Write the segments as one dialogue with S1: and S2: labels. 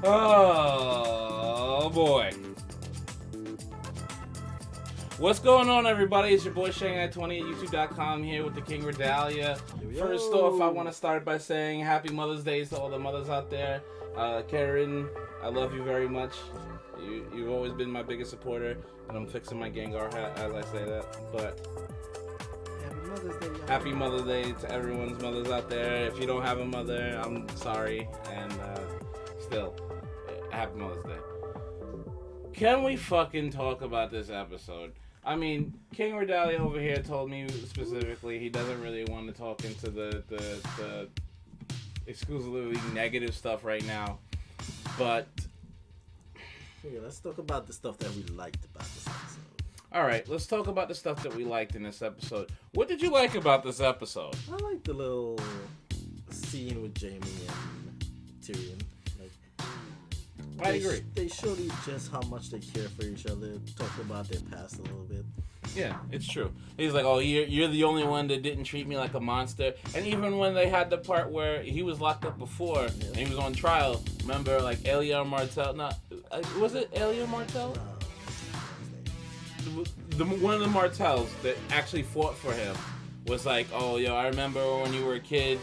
S1: Oh boy. What's going on, everybody? It's your boy Shanghai20 at YouTube.com here with the King Redalia. First off, I want to start by saying Happy Mother's Day to all the mothers out there. Karen, I love you very much. You've always been my biggest supporter, and I'm fixing my Gengar hat as I say that. But
S2: Happy Mother's Day, y'all.
S1: Happy Mother's Day to everyone's mothers out there. If you don't have a mother, I'm sorry, and still, Happy Mother's Day. Can we fucking talk about this episode? I mean, King Redalia over here told me specifically he doesn't really want to talk into the exclusively negative stuff right now, but
S2: yeah, let's talk about the stuff that we liked about this episode.
S1: Alright, let's talk about the stuff that we liked in this episode. What did you like about this episode?
S2: I like the little scene with Jamie and Tyrion.
S1: I agree.
S2: They showed you just how much they care for each other, talked about their past a little bit.
S1: Yeah, it's true. He's like, oh, you're the only one that didn't treat me like a monster. And even when they had the part where he was locked up before and he was on trial, remember, like, Elia Martell? Was it Elia Martell? One of the Martells that actually fought for him was like, oh, yo, I remember when you were a kid,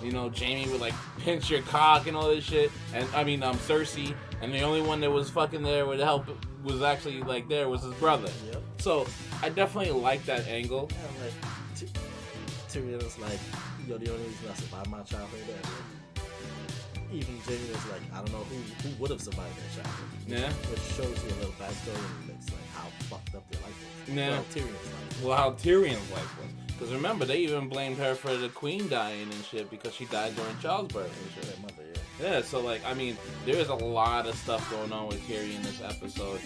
S1: you know, Jamie would, like, pinch your cock and all this shit. And, I mean, Cersei. And the only one that was fucking there with help was actually, like, there was his brother.
S2: Yep.
S1: So, I definitely like that angle.
S2: Yeah, like, Tyrion was like, you're the only reason I survived my childhood. And even Jamie was like, I don't know who would have survived that childhood.
S1: Yeah.
S2: Which shows you a little backstory and looks like how fucked up their life was.
S1: Yeah.
S2: Well, Tyrion's life.
S1: Well, how Tyrion's life was. Because remember, they even blamed her for the queen dying and shit because she died during childbirth and shit.
S2: Their mother, yeah.
S1: Yeah, so, like, I mean, there's a lot of stuff going on with Tyrion this episode.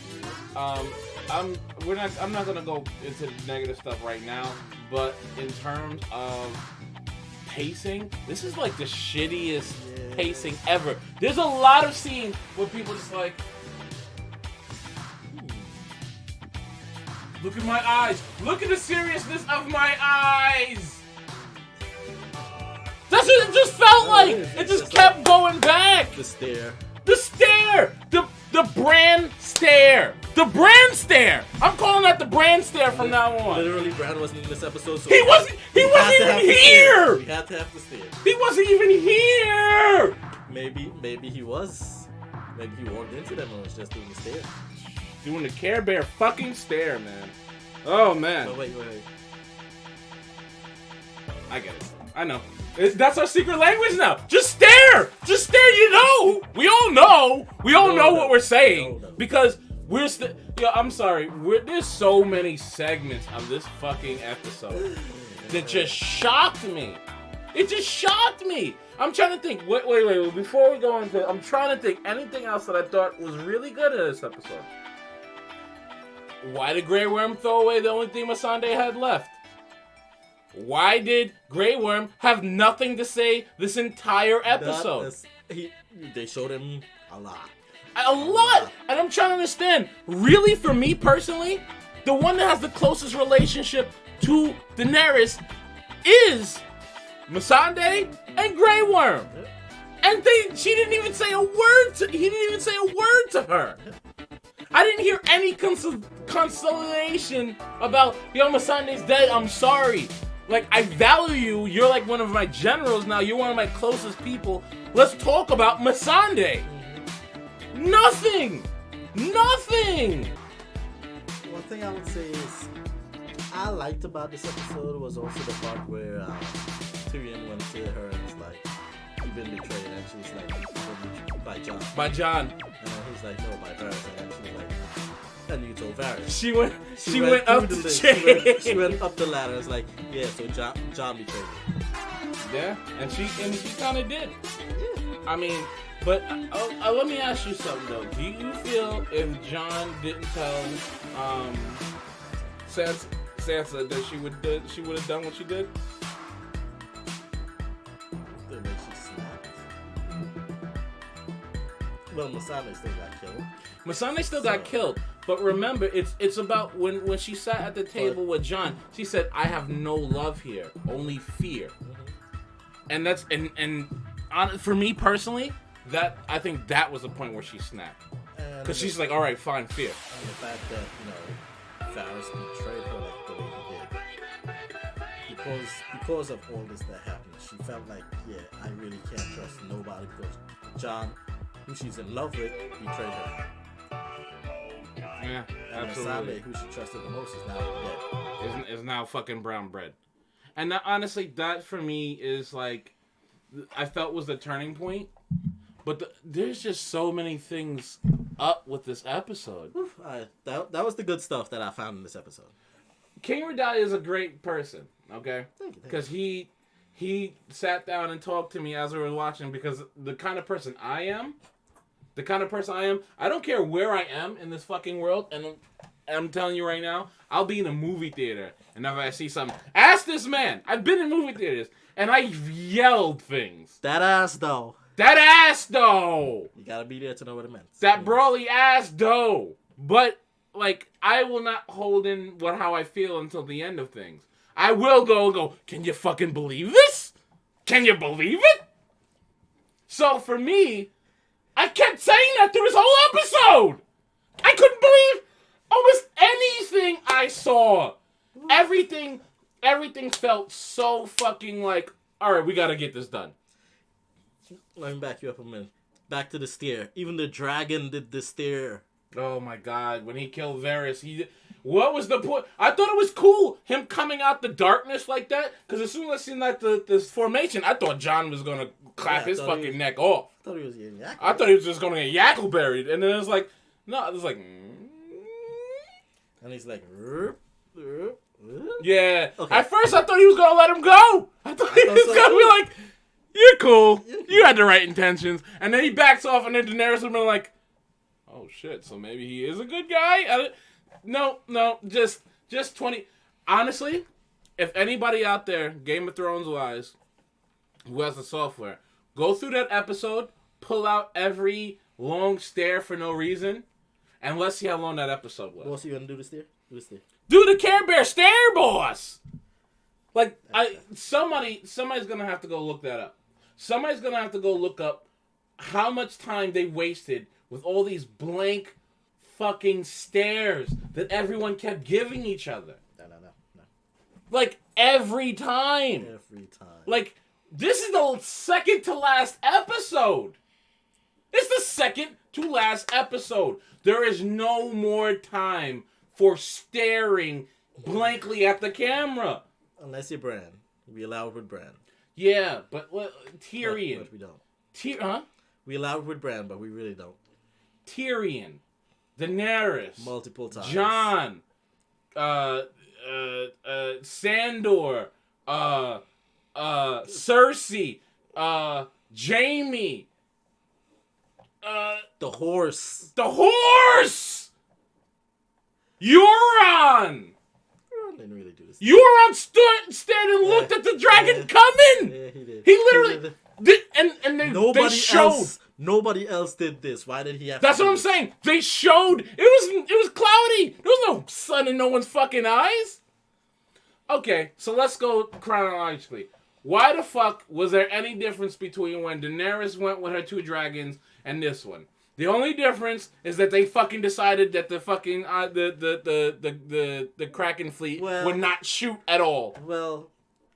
S1: I'm not gonna go into the negative stuff right now, but in terms of pacing, this is like the shittiest pacing ever. There's a lot of scenes where people just like, look at my eyes. Look at the seriousness of my eyes. That's what it just felt like. It just kept going back.
S2: The stare.
S1: The stare. The brand stare. The brand stare. I'm calling that the brand stare from now on.
S2: Literally, Brad wasn't in this episode, so
S1: he wasn't even here.
S2: We had to have the stare.
S1: He wasn't even here.
S2: Maybe he was. Maybe he walked into them and was just doing the stare.
S1: Doing the Care Bear fucking stare, man. Oh, man.
S2: But wait.
S1: I get it. I know. That's our secret language now. Just stare. Just stare. You know. We all know. We all know what we're saying. Because we're yo, I'm sorry. There's so many segments of this fucking episode that just shocked me. It just shocked me. I'm trying to think. Wait. Before we go into it, I'm trying to think anything else that I thought was really good in this episode. Why did Grey Worm throw away the only thing Missandei had left? Why did Grey Worm have nothing to say this entire episode?
S2: They showed him a lot.
S1: A lot! And I'm trying to understand. Really, for me personally, the one that has the closest relationship to Daenerys is Missandei and Grey Worm. And he didn't even say a word to her. I didn't hear any consolation about, yo, Missandei's dead, I'm sorry. Like, I value you. You're like one of my generals now. You're one of my closest people. Let's talk about Missandei. Nothing.
S2: One thing I would say is I liked about this episode was also the part where Tyrion went to her and was like, you've been betrayed. And she's like, by Jon.
S1: By Jon.
S2: And he's like, no, by Varys. And she's like, and you told Varys.
S1: She went up the chain.
S2: She went up the ladder. It's like, yeah, so Jon betrayed me.
S1: Yeah, and she kind of did. Yeah. I mean, but let me ask you something though. Do you feel if Jon didn't tell Sansa that she would have done what she did?
S2: The way she snapped. Well, Missandei still got killed.
S1: Missandei still got killed. But remember, it's about when she sat at the table with Jon, she said, I have no love here, only fear. Mm-hmm. And that's and for me personally, I think that was the point where she snapped. Because she's like, all right, fine, fear.
S2: And the fact that, Ferris betrayed her like the way he did. Because of all this that happened, she felt like, yeah, I really can't trust nobody because John, who she's in love with, betrayed her.
S1: Yeah,
S2: and
S1: absolutely.
S2: Masame, who she trusted the most, is now dead.
S1: Is now fucking brown bread. And that, honestly, that for me is like, I felt was the turning point. But there's just so many things up with this episode.
S2: That was the good stuff that I found in this episode.
S1: King Radai is a great person, okay? Because he sat down and talked to me as we were watching, because the kind of person I am, I don't care where I am in this fucking world, and I'm telling you right now, I'll be in a movie theater, and if I see something, ask this man. I've been in movie theaters, and I yelled things.
S2: That ass, though.
S1: You
S2: gotta be there to know what it meant.
S1: That brawly ass, though. But, like, I will not hold in how I feel until the end of things. I will go, can you fucking believe this? Can you believe it? So, for me, I kept saying that through this whole episode. I couldn't believe almost anything I saw. Everything felt so fucking like, alright, we gotta get this done.
S2: Let me back you up a minute. Back to the steer. Even the dragon did the steer.
S1: Oh my god, when he killed Varys, what was the point? I thought it was cool, him coming out the darkness like that, because as soon as I seen like this formation, I thought Jon was gonna clap his fucking neck off.
S2: I thought he was getting yackle.
S1: I thought he was just gonna get yackle buried, and then it was like, no, it was like,
S2: and he's like,
S1: yeah.
S2: Okay.
S1: At first, I thought he was gonna let him go. I thought he was gonna be like, you're cool. You had the right intentions. And then he backs off, and then Daenerys would be like, oh shit, so maybe he is a good guy? No, just 20. Honestly, if anybody out there, Game of Thrones wise, who has the software, go through that episode, pull out every long stare for no reason, and let's see how long that episode was.
S2: What's he gonna do the steer? Do the steer.
S1: Do the Care Bear stare, boss! Like, somebody's gonna have to go look that up. Somebody's gonna have to go look up how much time they wasted with all these blank fucking stares that everyone kept giving each other.
S2: No.
S1: Like, every time. Like, this is the second to last episode. It's the second to last episode. There is no more time for staring blankly at the camera.
S2: Unless you're Bran. We allow it with Bran.
S1: Yeah, but Tyrion.
S2: But we don't. We allow it with Bran, but we really don't. Tyrion.
S1: Daenerys.
S2: Multiple times.
S1: Jon. Sandor. Cersei. Jaime.
S2: The horse.
S1: Euron.
S2: Didn't really do this.
S1: Euron stood and looked at the dragon coming.
S2: Yeah, he did.
S1: He literally did, and they showed.
S2: Nobody else did this. Why did he have?
S1: That's what I'm saying. They showed. It was cloudy. There was no sun in no one's fucking eyes. Okay, so let's go chronologically. Why the fuck was there any difference between when Daenerys went with her 2 dragons and this one? The only difference is that they fucking decided that the fucking the Kraken fleet would not shoot at all.
S2: Well,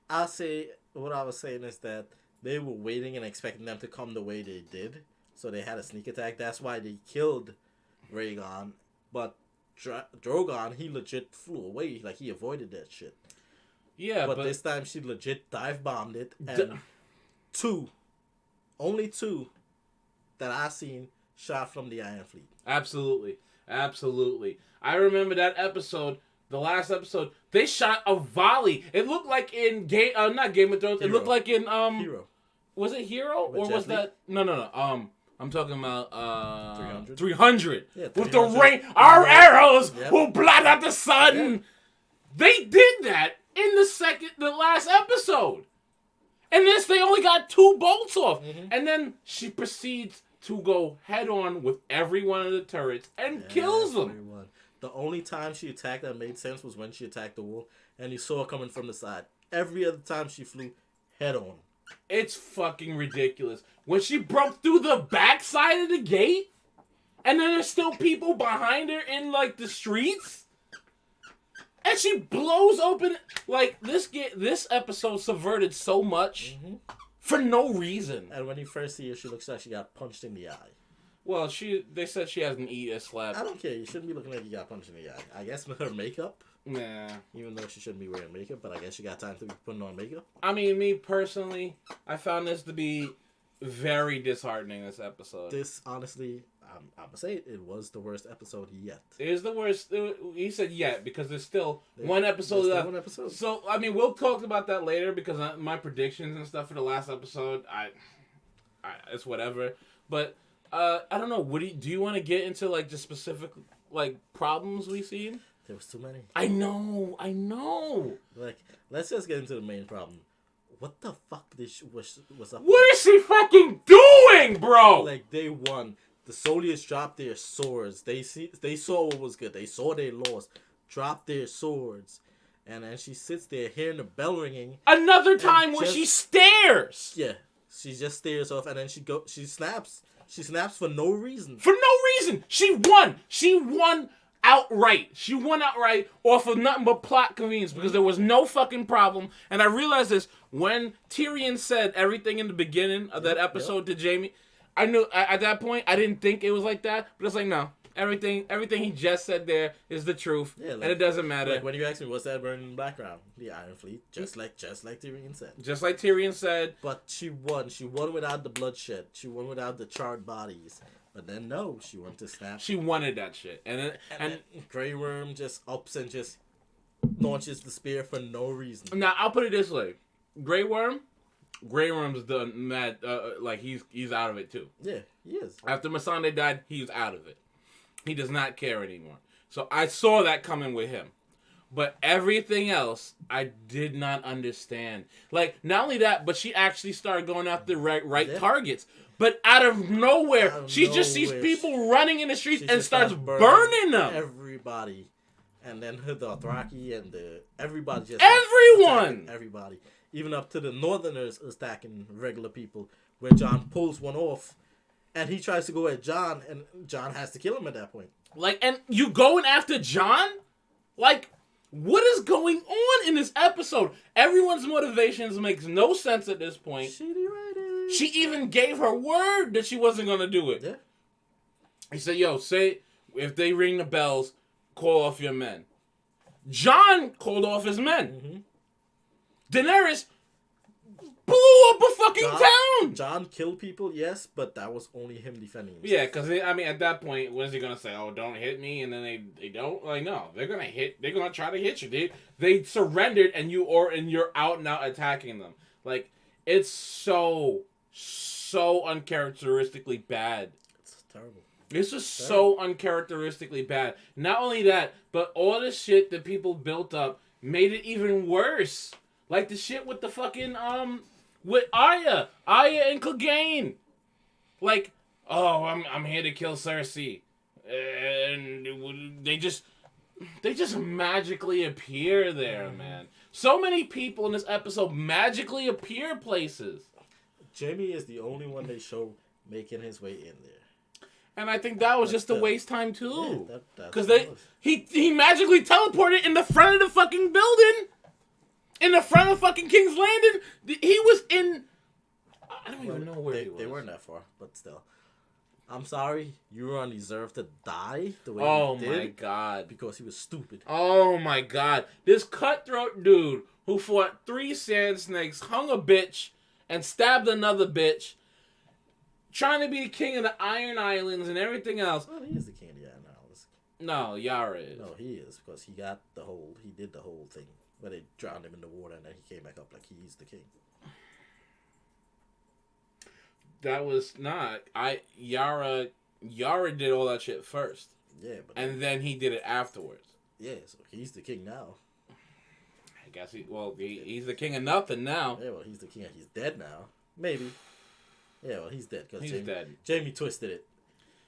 S2: I'll say what I was saying is that they were waiting and expecting them to come the way they did, so they had a sneak attack. That's why they killed Rhaegon, but Drogon, he legit flew away, like he avoided that shit.
S1: Yeah,
S2: but this time she legit dive bombed it, and only two that I seen shot from the Iron Fleet.
S1: Absolutely. I remember that episode, the last episode, they shot a volley. It looked like in not Game of Thrones. Hero. It looked like in
S2: Hero.
S1: Was it Hero or was that No. I'm talking about 300.
S2: Yeah, 300.
S1: With the rain, our arrows will blot out the sun. Yep. They did that in the last episode. And this, they only got 2 bolts off. Mm-hmm. And then she proceeds to go head on with every one of the turrets and kills them.
S2: Everyone. The only time she attacked that made sense was when she attacked the wall and you saw her coming from the side. Every other time she flew head on.
S1: It's fucking ridiculous. When she broke through the backside of the gate, and then there's still people behind her in, like, the streets, and she blows open, like, this episode subverted so much for no reason.
S2: And when you first see her, she looks like she got punched in the eye.
S1: Well, they said she hasn't eaten a slap.
S2: I don't care. You shouldn't be looking like you got punched in the eye. I guess with her makeup.
S1: Nah.
S2: Even though she shouldn't be wearing makeup, but I guess she got time to be putting on makeup.
S1: I mean, me personally, I found this to be very disheartening, this episode.
S2: This, honestly, I'm going to say it was the worst episode yet.
S1: It is the worst. He said yet, because there's still one episode left.
S2: One episode.
S1: So, I mean, we'll talk about that later, because my predictions and stuff for the last episode, it's whatever. But, I don't know, do you want to get into, like, the specific, like, problems we seen?
S2: There was too many.
S1: I know.
S2: Like, let's just get into the main problem. What the fuck was up?
S1: What is she fucking doing, bro?
S2: Like, day one, the soldiers dropped their swords. They saw what was good. They saw they lost. Dropped their swords. And then she sits there hearing the bell ringing.
S1: Another time where she stares.
S2: Yeah. She just stares off and then she snaps. She snaps for no reason.
S1: For no reason. She won outright. She won outright off of nothing but plot convenience because there was no fucking problem. And I realized this when Tyrion said everything in the beginning of that episode to Jaime. I knew at that point I didn't think it was like that, but it's like no. Everything he just said there is the truth, and it doesn't matter.
S2: Like when you asked me, what's that burning in the background? The Iron Fleet, just like Tyrion said.
S1: Just like Tyrion said.
S2: But she won. She won without the bloodshed. She won without the charred bodies. But then no, she wanted to snap.
S1: She wanted that shit, and
S2: then Grey Worm just ups and just launches the spear for no reason.
S1: Now I'll put it this way: Grey Worm's done mad. Like he's out of it too.
S2: Yeah, he is.
S1: After Missandei died, he's out of it. He does not care anymore. So I saw that coming with him. But everything else, I did not understand. Like, not only that, but she actually started going after right targets. But out of nowhere, she just sees people running in the streets and starts burning them.
S2: Everybody. And then the Dothraki and everybody just...
S1: Everyone!
S2: Everybody. Even up to the Northerners attacking regular people. Where Jon pulls one off. And he tries to go at Jon, and Jon has to kill him at that point.
S1: Like, and you going after Jon? Like, what is going on in this episode? Everyone's motivations makes no sense at this point. She even gave her word that she wasn't going to do it.
S2: Yeah.
S1: He said, yo, say, if they ring the bells, call off your men. Jon called off his men. Daenerys blew up a fucking town.
S2: Jon killed people, yes, but that was only him defending himself.
S1: Yeah, because I mean, at that point, what is he gonna say? Oh, don't hit me, and then they don't. Like, no, they're gonna hit. They're gonna try to hit you. They surrendered, and you're out and out attacking them. Like, it's so uncharacteristically bad.
S2: It's terrible.
S1: This is so uncharacteristically bad. Not only that, but all the shit that people built up made it even worse. Like the shit with the fucking with Arya and Clegane. Like, oh, I'm here to kill Cersei, and they just magically appear there, man. So many people in this episode magically appear places.
S2: Jaime is the only one they show making his way in there.
S1: And I think that was just a waste time too, because he magically teleported in the front of the fucking building. In the front of fucking King's Landing, he was in... I don't even know where he was.
S2: They weren't that far, but still. I'm sorry, Euron deserved to die the way he did. Oh my god. Because he was stupid.
S1: Oh my god. This cutthroat dude who fought 3 sand snakes, hung a bitch, and stabbed another bitch, trying to be the king of the Iron Islands and everything else.
S2: Well, he is the king of the Iron Islands.
S1: No, Yara is.
S2: No, he is, because he did the whole thing. Where they drowned him in the water and then he came back up like he's the king.
S1: That was not... Yara did all that shit first.
S2: Yeah, but...
S1: And then he did it afterwards.
S2: Yeah, so he's the king now.
S1: I guess he's the king of nothing now.
S2: Yeah, well, he's the king. He's dead now. Maybe. Yeah, well, he's dead.
S1: He's dead.
S2: Jaime twisted it.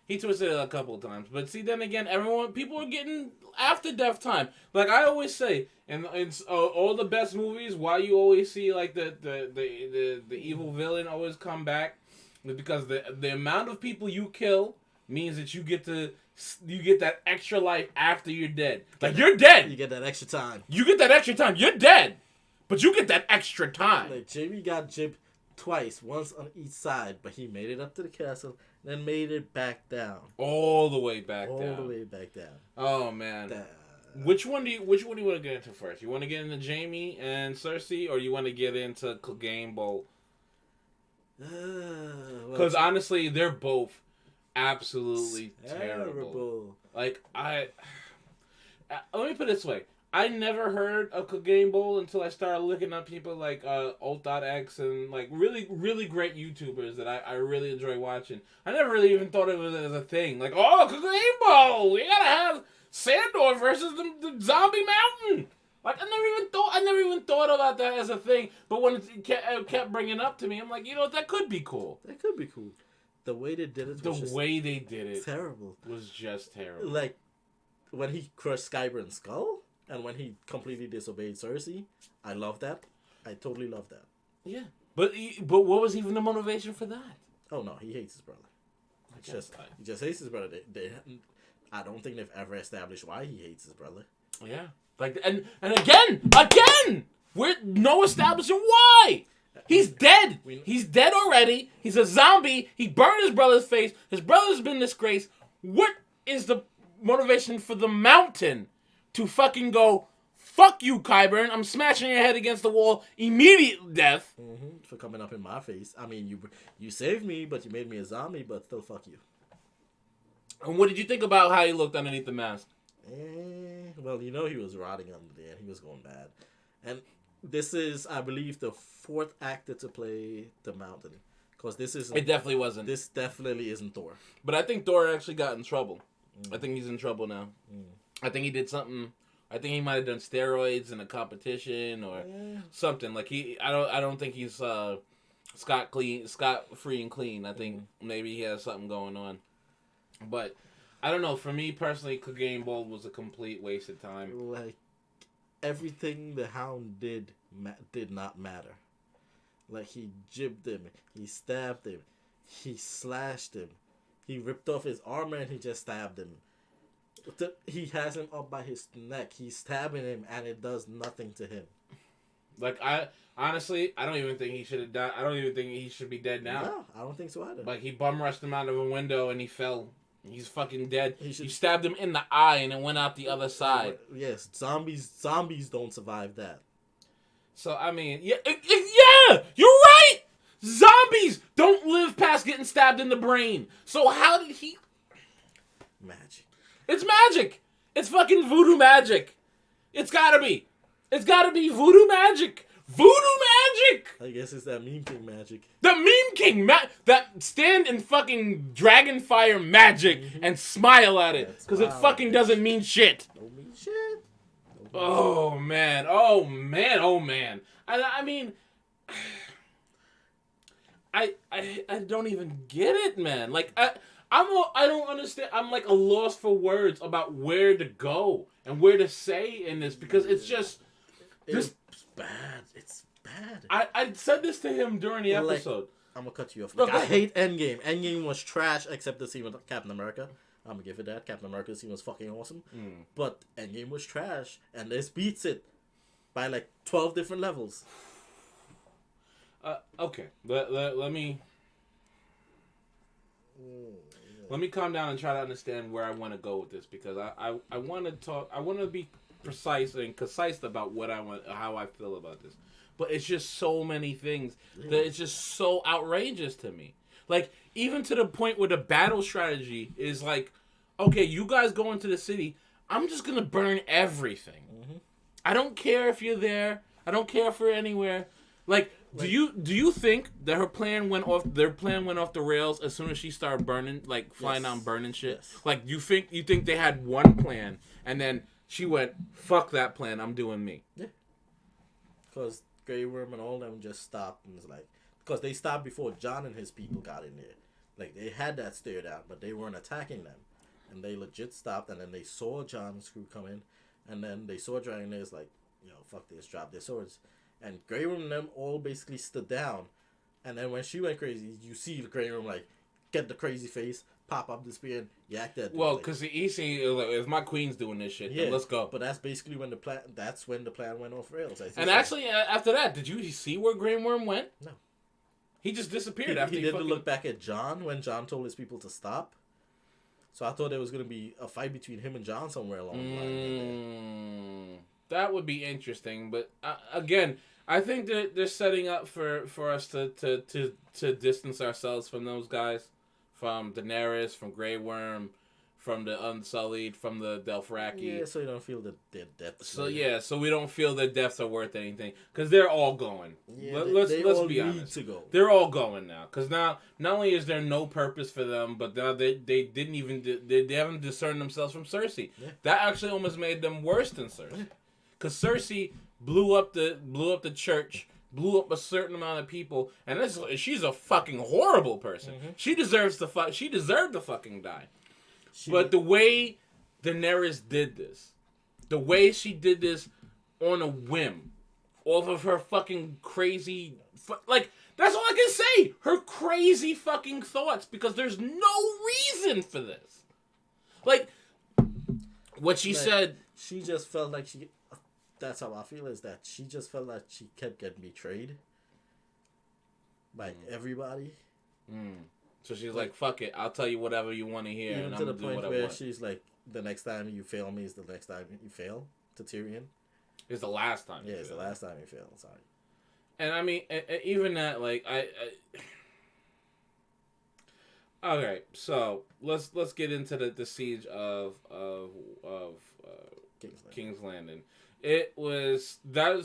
S1: He twisted it a couple of times. But see, then again, people are getting after Death Time. Like I always say, in all the best movies, why you always see like the evil villain always come back is because the amount of people you kill means that you get that extra life after you're dead. Like you're dead.
S2: You get that extra time.
S1: You get that extra time. You're dead, but you get that extra time.
S2: Like Jamie got gypped twice, once on each side, but he made it up to the castle, then made it back down.
S1: All the way back down.
S2: All the way back down.
S1: Oh man. Which one do you want to get into first? You want to get into Jamie and Cersei, or you want to get into Clegane Bowl? Because honestly, they're both absolutely terrible. Like let me put it this way: I never heard of Clegane Bowl until I started looking up people like Alt.x and like really really great YouTubers that I really enjoy watching. I never really even thought of it as a thing. Like, oh, Clegane Bowl, we gotta have Sandor versus the Zombie Mountain. Like I never even thought about that as a thing. But when it kept bringing up to me, I'm like, that could be cool.
S2: That could be cool. The way they did it, terrible.
S1: Was just terrible.
S2: Like when he crushed Skyburne's skull and when he completely disobeyed Cersei, I love that. I totally love that.
S1: Yeah, but what was even the motivation for that?
S2: Oh no, he hates his brother. He just hates his brother. I don't think they've ever established why he hates his brother.
S1: Yeah. Like and again, we're no establishing why. He's dead. He's dead already. He's a zombie. He burned his brother's face. His brother's been disgraced. What is the motivation for the Mountain to fucking go, fuck you, Qyburn, I'm smashing your head against the wall, immediate death.
S2: Mm-hmm. For coming up in my face. I mean, you saved me, but you made me a zombie, but still fuck you.
S1: And what did you think about how he looked underneath the mask?
S2: Well, he was rotting under there. He was going bad. And this is, I believe, the fourth actor to play the Mountain. Because this isn't...
S1: It definitely wasn't.
S2: This definitely isn't Thor.
S1: But I think Thor actually got in trouble. I think he's in trouble now. I think he did something... I think he might have done steroids in a competition or something. Like, I don't think he's scot-free and clean. I think maybe he has something going on. But... I don't know. For me personally, Clegane Bowl was a complete waste of time.
S2: Like everything the Hound did not matter. Like he jibbed him, he stabbed him, he slashed him, he ripped off his armor and he just stabbed him. He has him up by his neck. He's stabbing him and it does nothing to him.
S1: Like honestly, I don't even think he should have died. I don't even think he should be dead now.
S2: No, I don't think so either.
S1: Like he bum rushed him out of a window and he fell. He's fucking dead. You stabbed him in the eye and it went out the other side.
S2: Yes, zombies don't survive that.
S1: So, I mean, yeah, you're right! Zombies don't live past getting stabbed in the brain. So how did he...
S2: Magic.
S1: It's magic! It's fucking voodoo magic! It's gotta be. It's gotta be voodoo magic! Voodoo magic!
S2: I guess it's that Meme King magic.
S1: The Meme King! That stand in fucking Dragonfire magic and smile at it. Because it fucking doesn't mean shit.
S2: Don't mean shit.
S1: Oh, man. Oh, man. Oh, man. I mean... I don't even get it, man. Like, I don't understand. I'm like a loss for words about where to go and where to say in this. Because it's just...
S2: It's bad. It's bad.
S1: I said this to him during the episode.
S2: I'm gonna cut you off. I hate Endgame. Endgame was trash except the scene with Captain America. I'm gonna give it that. Captain America's scene was fucking awesome. But Endgame was trash. And this beats it by like 12 different levels.
S1: Okay. Let me calm down and try to understand where I want to go with this. Because I want to talk. I want to be precise and concise about how I feel about this. But it's just so many things that it's just so outrageous to me. Like, even to the point where the battle strategy is like, okay, you guys go into the city, I'm just going to burn everything. I don't care if you're there. I don't care if we're anywhere. Like, do you think that their plan went off the rails as soon as she started burning, like flying out and burning shit? Yes. Like, you think they had one plan and then she went, fuck that plan, I'm doing me.
S2: Yeah. Because Grey Worm and all them just stopped and was like... Because they stopped before John and his people got in there. Like they had that stare down, but they weren't attacking them, and they legit stopped. And then they saw John's crew come in, and then they saw Dragonairs like, fuck this, drop their swords, and Grey Room and them all basically stood down. And then when she went crazy, you see the Grey Room like get the crazy face, pop up the spear, and yak that.
S1: Well, because he see if my queen's doing this shit, then let's go.
S2: But that's basically when the plan. That's when the plan went off rails. I think.
S1: And actually, after that, did you see where Grey Worm went?
S2: No.
S1: He just disappeared
S2: after he didn't look back at John when John told his people to stop. So I thought there was going to be a fight between him and John somewhere along the line.
S1: That would be interesting, but again, I think that they're setting up for us to distance ourselves from those guys, from Daenerys, from Grey Worm, from the Unsullied, from the Dothraki.
S2: Yeah, so you don't feel their deaths.
S1: So we don't feel their deaths are worth anything because they're all going.
S2: Yeah,
S1: let's
S2: all
S1: be honest.
S2: To go.
S1: They're all going now because now not only is there no purpose for them, but now they didn't even they haven't discerned themselves from Cersei. Yeah. That actually almost made them worse than Cersei, because Cersei blew up the church. Blew up a certain amount of people, and she's a fucking horrible person. Mm-hmm. She deserved to fucking die. But the way Daenerys did this, the way she did this on a whim, off of her fucking crazy, that's all I can say. Her crazy fucking thoughts, because there's no reason for this. Like, what she said.
S2: She just felt like she. That's how I feel, is that she just felt like she kept getting betrayed by everybody.
S1: So she's like, fuck it, I'll tell you whatever you want to hear.
S2: Even
S1: and
S2: to
S1: I'm
S2: the
S1: gonna
S2: point
S1: do
S2: where
S1: what
S2: she's like, the next time you fail me is the next time you fail to Tyrion.
S1: It's the last time.
S2: Yeah, it's the last time you fail. Sorry.
S1: And I mean, even that, like, okay, so let's get into the siege of King's Landing. That was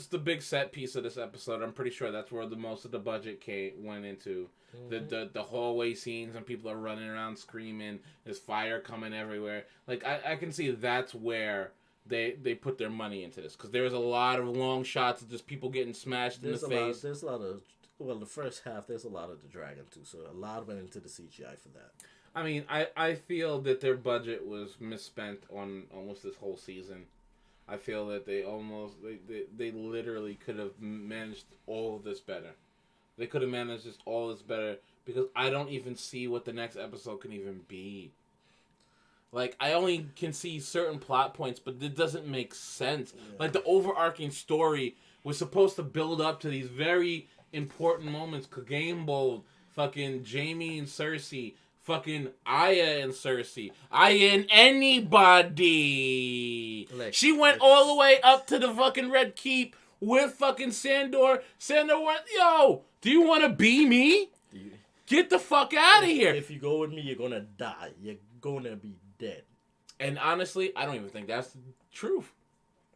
S1: the big set piece of this episode. I'm pretty sure that's where the most of the budget went into. Mm-hmm. The hallway scenes, and people are running around screaming. There's fire coming everywhere. Like, I can see that's where they put their money into this, because there's a lot of long shots of just people getting smashed in the face.
S2: There's a lot of, the first half, there's a lot of the dragon too, so a lot went into the CGI for that.
S1: I mean, I feel that their budget was misspent on almost this whole season. I feel that they literally could have managed all of this better. They could have managed just all this better, because I don't even see what the next episode can even be. Like, I only can see certain plot points, but it doesn't make sense. Yeah. Like, the overarching story was supposed to build up to these very important moments. Game Bold, fucking Jaime and Cersei, fucking Arya and Cersei, Arya and anybody. She went all the way up to the fucking Red Keep with fucking Sandor. Sandor went, yo, do you want to be me? Get the fuck out of here.
S2: If you go with me, you're going to die. You're going to be dead.
S1: And honestly, I don't even think that's the truth.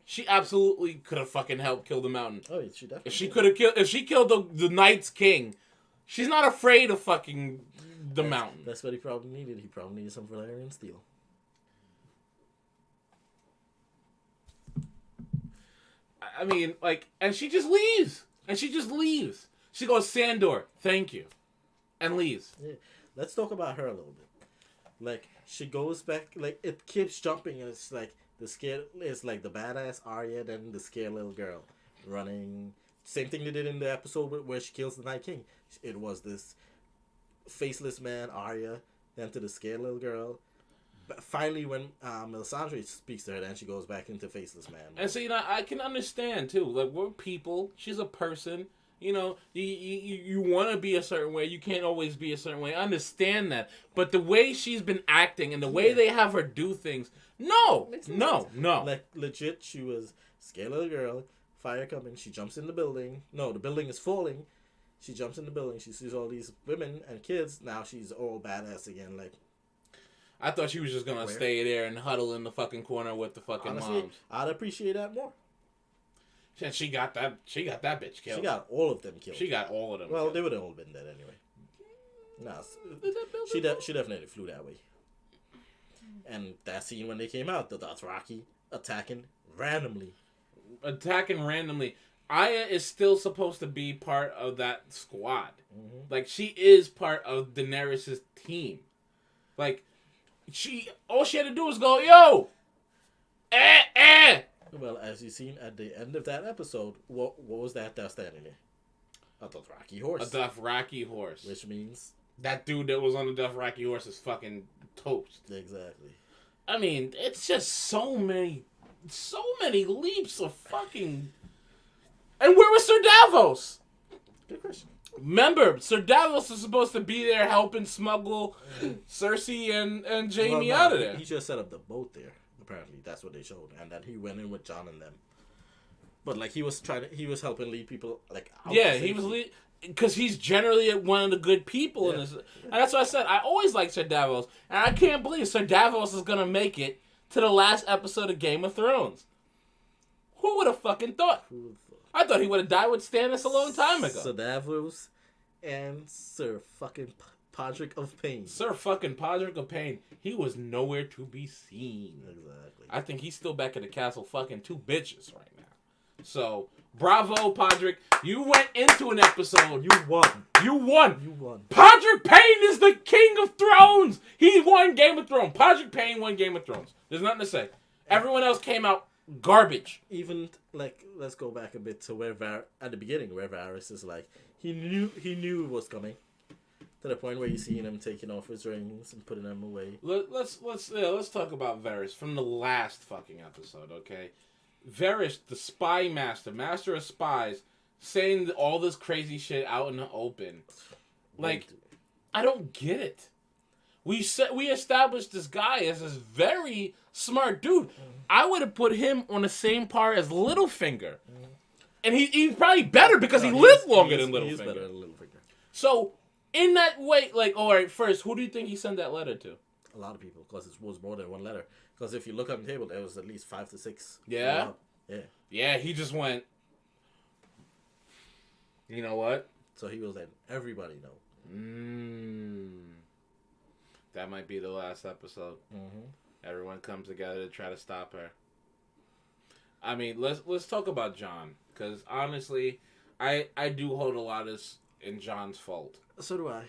S1: She absolutely could have fucking helped kill the Mountain.
S2: Oh, she definitely.
S1: If she killed the Night's King, she's not afraid of fucking the Mountain.
S2: That's what he probably needed. He probably needed some Valyrian steel.
S1: I mean, like, and she just leaves. She goes, Sandor, thank you. And leaves.
S2: Yeah. Let's talk about her a little bit. Like, she goes back, like, it keeps jumping, and it's like, it's like the badass Arya, then the scared little girl running. Same thing they did in the episode where she kills the Night King. It was this faceless man, Arya, then to the scared little girl. But finally, when Melisandre speaks to her, then she goes back into faceless man.
S1: And so, I can understand, too. Like, we're people. She's a person. You want to be a certain way. You can't always be a certain way. I understand that. But the way she's been acting and the way they have her do things, no.
S2: Like, legit, she was scared little girl, fire coming, she jumps in the building. No, the building is falling. She jumps in the building, she sees all these women and kids. Now she's all badass again. Like,
S1: I thought she was just going to stay there and huddle in the fucking corner with the fucking moms.
S2: I'd appreciate that more.
S1: And she got that bitch killed.
S2: She got all of them killed.
S1: She got all of them
S2: Well,
S1: killed.
S2: They would have all been dead anyway. Nah, she definitely flew that way. And that scene when they came out, the Dothraki attacking randomly.
S1: Aya is still supposed to be part of that squad. Like, she is part of Daenerys' team. Like, all she had to do was go, yo!
S2: Well, as you've seen at the end of that episode, what was that standing there? A Dothraki horse.
S1: A Dothraki horse.
S2: Which means...
S1: that dude that was on the Dothraki horse is fucking toast.
S2: Exactly.
S1: I mean, it's just so many leaps of fucking... And where was Sir Davos?
S2: Good question.
S1: Remember, Sir Davos is supposed to be there helping smuggle Cersei and Jaime out of there.
S2: He just set up the boat there. Apparently, that's what they showed, and then he went in with Jon and them. But like he was helping lead people like. Out
S1: He was because he's generally one of the good people in this, and that's what I said. I always liked Sir Davos, and I can't believe Sir Davos is gonna make it to the last episode of Game of Thrones. Who would have fucking thought? I thought he would have died with Stannis a long time ago.
S2: Sir Davos and Sir fucking Podrick of Pain.
S1: Sir fucking Podrick of Pain. He was nowhere to be seen.
S2: Exactly.
S1: I think he's still back at the castle fucking 2 bitches right now. So, bravo, Podrick. You went into an episode.
S2: You won.
S1: You won.
S2: You won.
S1: Podrick Payne is the King of Thrones. He won Game of Thrones. Podrick Payne won Game of Thrones. There's nothing to say. Everyone else came out garbage.
S2: Even like, let's go back a bit to where at the beginning, where Varys is like, he knew it was coming, to the point where you see him taking off his rings and putting them away.
S1: Let's talk about Varys from the last fucking episode, okay? Varys, the spy master of spies, saying all this crazy shit out in the open. Like, I don't get it. We established this guy as this very smart dude. I would have put him on the same par as Littlefinger. And he's probably better because he lived longer than Littlefinger.
S2: He's better than Littlefinger.
S1: So, in that way, like, all right, first, who do you think he sent that letter to?
S2: A lot of people, because it was more than one letter. Because if you look on the table, there was at least 5 to 6.
S1: Yeah?
S2: Yeah.
S1: Yeah, he just went, you know what?
S2: So he was letting everybody know.
S1: That might be the last episode. Everyone comes together to try to stop her. I mean, let's talk about Jon, because honestly, I do hold a lot of this in Jon's fault.
S2: So do I.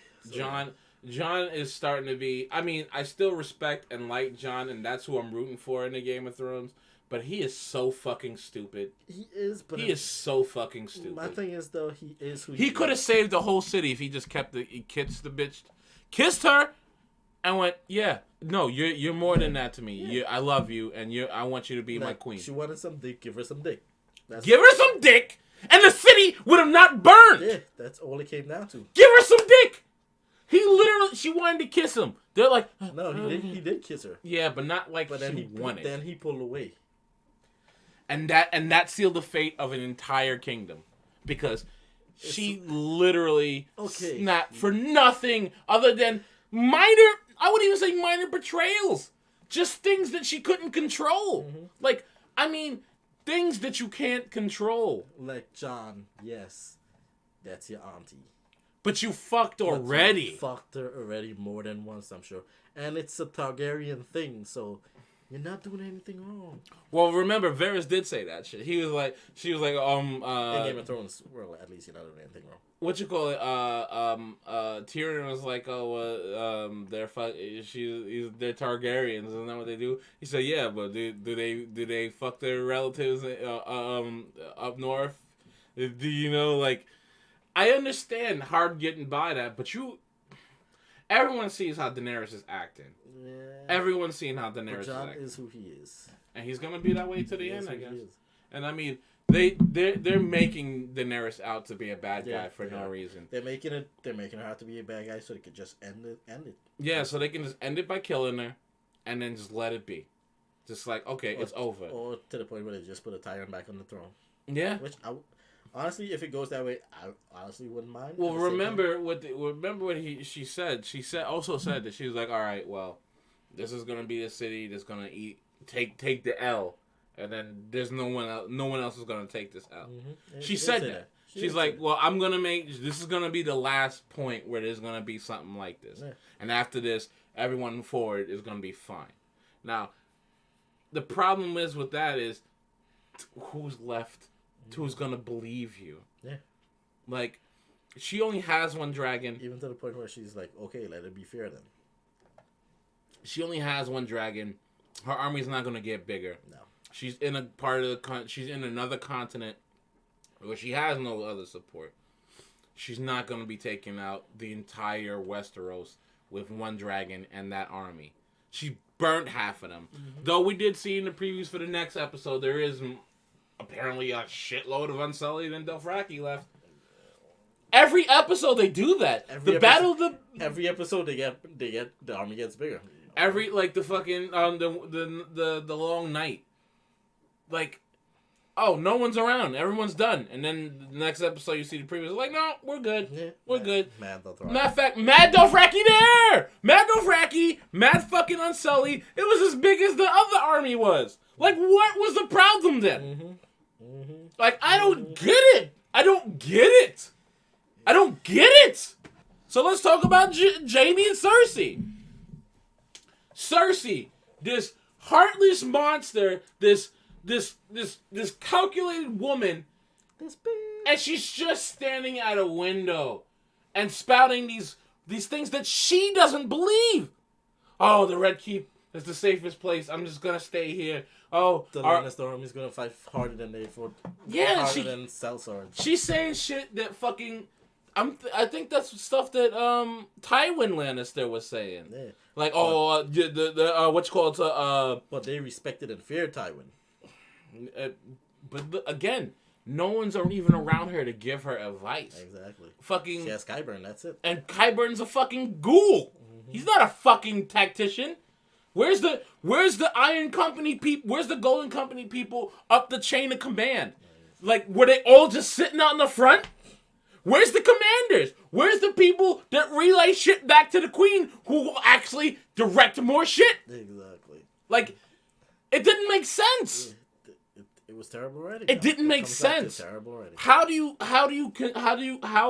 S1: Jon is starting to be... I mean, I still respect and like Jon, and that's who I'm rooting for in the Game of Thrones, but he is so fucking stupid.
S2: He is, but...
S1: He is so fucking stupid.
S2: My thing is, though, he is who
S1: he could have saved the whole city if he just he kissed the bitch, kissed her, and went, yeah, no, you're more than that to me. Yeah. I love you, and I want you to be my queen.
S2: She wanted some dick, give her some dick.
S1: Give her some dick, and the city would have not burned.
S2: Yeah, that's all it came down to.
S1: Give her some dick. She wanted to kiss him. They're like,
S2: no, he did kiss her.
S1: Yeah, but not like
S2: he wanted. Then he pulled away.
S1: And that sealed the fate of an entire kingdom, because she literally snapped for nothing other than minor. I wouldn't even say minor betrayals. Just things that she couldn't control. Like, I mean, things that you can't control.
S2: Like, Jon, yes, that's your auntie.
S1: But you fucked already.
S2: You fucked her already more than once, I'm sure. And it's a Targaryen thing, so you're not doing anything wrong. Well,
S1: remember, Varys did say that shit. She was like, in
S2: Game of Thrones, well, at least you're not doing anything wrong.
S1: What you call it? Tyrion was like, they're Targaryens, isn't that what they do? He said, yeah, but do they fuck their relatives up north? Do you know, like, I understand hard getting by that, but everyone sees how Daenerys is acting. Yeah. Everyone's seeing how Daenerys is acting.
S2: Jon is who he is,
S1: and he's gonna be that way to the end, I guess. And I mean, they're making Daenerys out to be a bad guy for no reason.
S2: They're making her out to be a bad guy so they could just end it.
S1: Yeah, so they can just end it by killing her, and then just let it be. Just like, okay, it's over.
S2: Or to the point where they just put a Tyrion back on the throne.
S1: Yeah.
S2: Which honestly, if it goes that way, I honestly wouldn't mind.
S1: Well, remember what she said. She also said that she was like, all right, well, this is gonna be the city that's gonna take the L, and then there's no one else is gonna take this L. She said that. She's like, well, this is gonna be the last point where there's gonna be something like this, and after this, everyone forward is gonna be fine. Now, the problem is with that is who's left who's gonna believe you.
S2: Yeah.
S1: Like, she only has one dragon.
S2: Even to the point where she's like, okay, let it be fair then.
S1: She only has one dragon. Her army's not gonna get bigger.
S2: No.
S1: She's in a part of the she's in another continent where she has no other support. She's not gonna be taking out the entire Westeros with one dragon and that army. She burnt half of them. Mm-hmm. Though we did see in the previews for the next episode, there is apparently a shitload of Unsullied and Dothraki left. Every episode they do that. Every episode they get the army gets bigger. Every like the fucking the long night. Like, oh, no one's around. Everyone's done. And then the next episode you see the previous, like, no, we're good. Yeah, we're good. Mad Dothraki. Matter of fact, Mad Dothraki there! Mad Dothraki, Mad fucking Unsullied. It was as big as the other army was. Like, what was the problem then? Mm-hmm. Mm-hmm. Like, I don't get it. I don't get it. I don't get it. So let's talk about Jaime and Cersei. Cersei, this heartless monster, this calculated woman, and she's just standing at a window and spouting these things that she doesn't believe. Oh, the Red Keep is the safest place. I'm just gonna stay here. Oh,
S2: the Lannister army's gonna fight harder than they fought. Yeah, harder than Sellsword.
S1: She's saying shit that fucking. I think that's stuff that Tywin Lannister was saying. Yeah. Like, what you call it?
S2: But they respected and feared Tywin.
S1: But again, no one's even around her to give her advice.
S2: Exactly.
S1: Fucking.
S2: She has Qyburn. That's it.
S1: And Qyburn's a fucking ghoul. Mm-hmm. He's not a fucking tactician. Where's the Iron Company people? Where's the Golden Company people up the chain of command? Like, were they all just sitting out in the front? Where's the commanders? Where's the people that relay shit back to the queen who will actually direct more shit?
S2: Exactly.
S1: Like, it didn't make sense.
S2: It was terrible already.
S1: It didn't make sense.
S2: Terrible already.
S1: How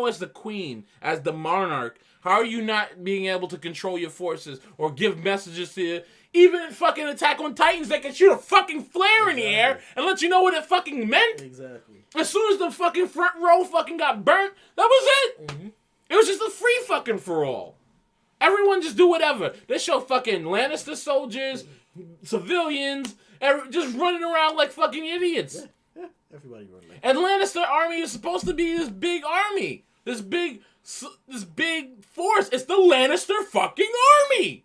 S1: as the queen, as the monarch, how are you not being able to control your forces or give messages to you? Even in fucking Attack on Titans, they can shoot a fucking flare in the air and let you know what it fucking meant.
S2: Exactly.
S1: As soon as the fucking front row fucking got burnt, that was it. Mm-hmm. It was just a free fucking for all. Everyone just do whatever. They show fucking Lannister soldiers, civilians, just running around like fucking idiots.
S2: Yeah. Everybody running.
S1: And Lannister army is supposed to be this big army, this big force. It's the Lannister fucking army,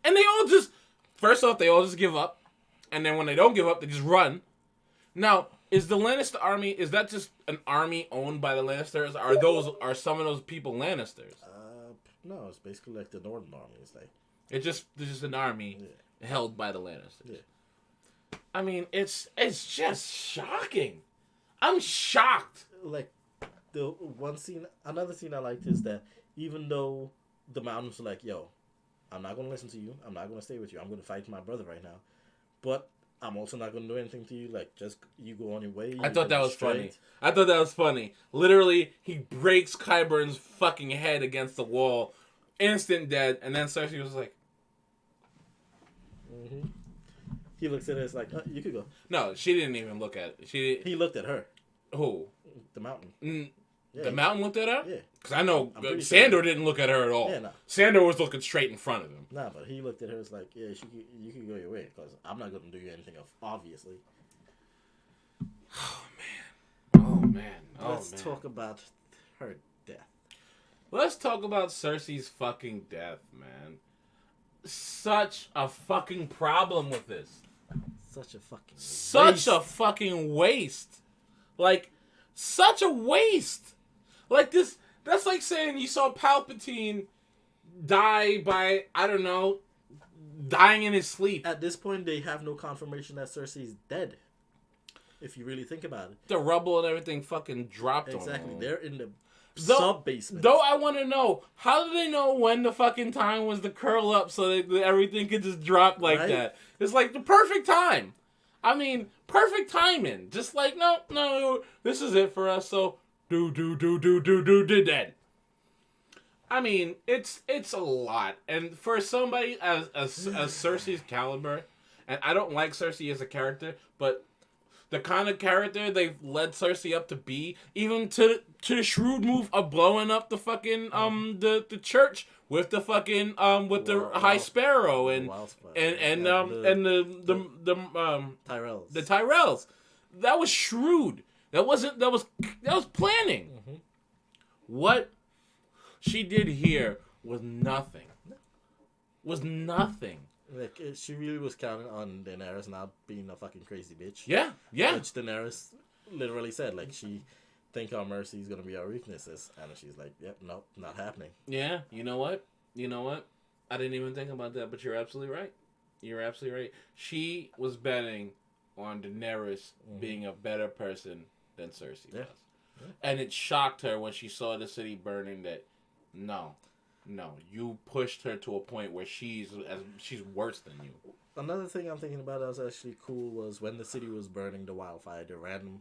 S1: and they all just. First off, they all just give up. And then when they don't give up, they just run. Now, is the Lannister army, is that just an army owned by the Lannisters? Are some of those people Lannisters?
S2: No, it's basically like the Northern army.
S1: It's just an army held by the Lannisters. Yeah. I mean, it's just shocking. I'm shocked.
S2: Like, another scene I liked is that even though the mountains were like, yo, I'm not going to listen to you. I'm not going to stay with you. I'm going to fight my brother right now. But I'm also not going to do anything to you. Like, just you go on your way.
S1: I thought that was funny. Literally, he breaks Qyburn's fucking head against the wall. Instant dead. And then Cersei was like...
S2: Mm-hmm. He looks at it as like, you could go.
S1: No, she didn't even look at it.
S2: He looked at her.
S1: Who?
S2: The mountain.
S1: The mountain looked at her?
S2: Yeah.
S1: Because I know Sandor didn't look at her at all. Yeah, no. Sandor was looking straight in front of him.
S2: Nah, but he looked at her as like, yeah, you can go your way because I'm not going to do you anything else, obviously.
S1: Oh, man.
S2: Let's talk about her death.
S1: Let's talk about Cersei's fucking death, man. Such a fucking problem with this.
S2: Such a
S1: fucking waste. Like, such a waste. Like this, that's like saying you saw Palpatine die by, I don't know, dying in his sleep.
S2: At this point, they have no confirmation that Cersei's dead. If you really think about it.
S1: The rubble and everything fucking dropped on them.
S2: Exactly. They're in the sub-basement.
S1: Though I want to know, how do they know when the fucking time was to curl up so that everything could just drop like that? It's like the perfect time. I mean, perfect timing. Just like, no, this is it for us, so do that. I mean, it's a lot. And for somebody as Cersei's caliber, and I don't like Cersei as a character, but the kind of character they've led Cersei up to be, even to the shrewd move of blowing up the fucking the church with the fucking with the High Sparrow and the
S2: Tyrells.
S1: The Tyrells. That was shrewd. That was planning.
S2: Mm-hmm.
S1: What she did here was nothing.
S2: Like, she really was counting on Daenerys not being a fucking crazy bitch.
S1: Yeah.
S2: Which Daenerys literally said, like, she think our mercy is gonna be our weaknesses, and she's like, "Yep, nope, not happening."
S1: Yeah. You know what? I didn't even think about that, but you're absolutely right. She was betting on Daenerys being a better person than Cersei was. Yeah. And it shocked her when she saw the city burning that, no, you pushed her to a point where she's worse than you.
S2: Another thing I'm thinking about that was actually cool was when the city was burning, the wildfire, the random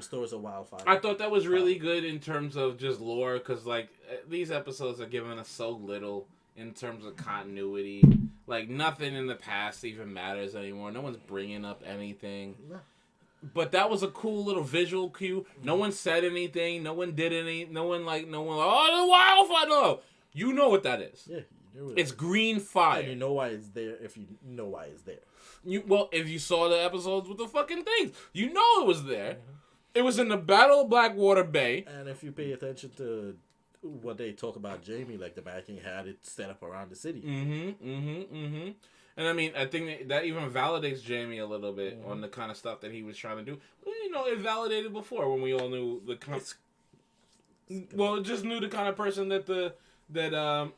S2: stores of wildfire.
S1: I thought that was really good in terms of just lore, because like these episodes are giving us so little in terms of continuity. Like nothing in the past even matters anymore. No one's bringing up anything. No. But that was a cool little visual cue. No one said anything. No one did any. No one oh, the wildfire. No, you know what that is. Yeah. It's green fire.
S2: And you know why it's there if you know why it's there.
S1: If you saw the episodes with the fucking things, you know it was there. Mm-hmm. It was in the Battle of Blackwater Bay.
S2: And if you pay attention to what they talk about Jaime, like the Mad King had it set up around the city.
S1: And I mean, I think that even validates Jaime a little bit on the kind of stuff that he was trying to do. But, it validated before when we all knew the kind. Just knew the kind of person that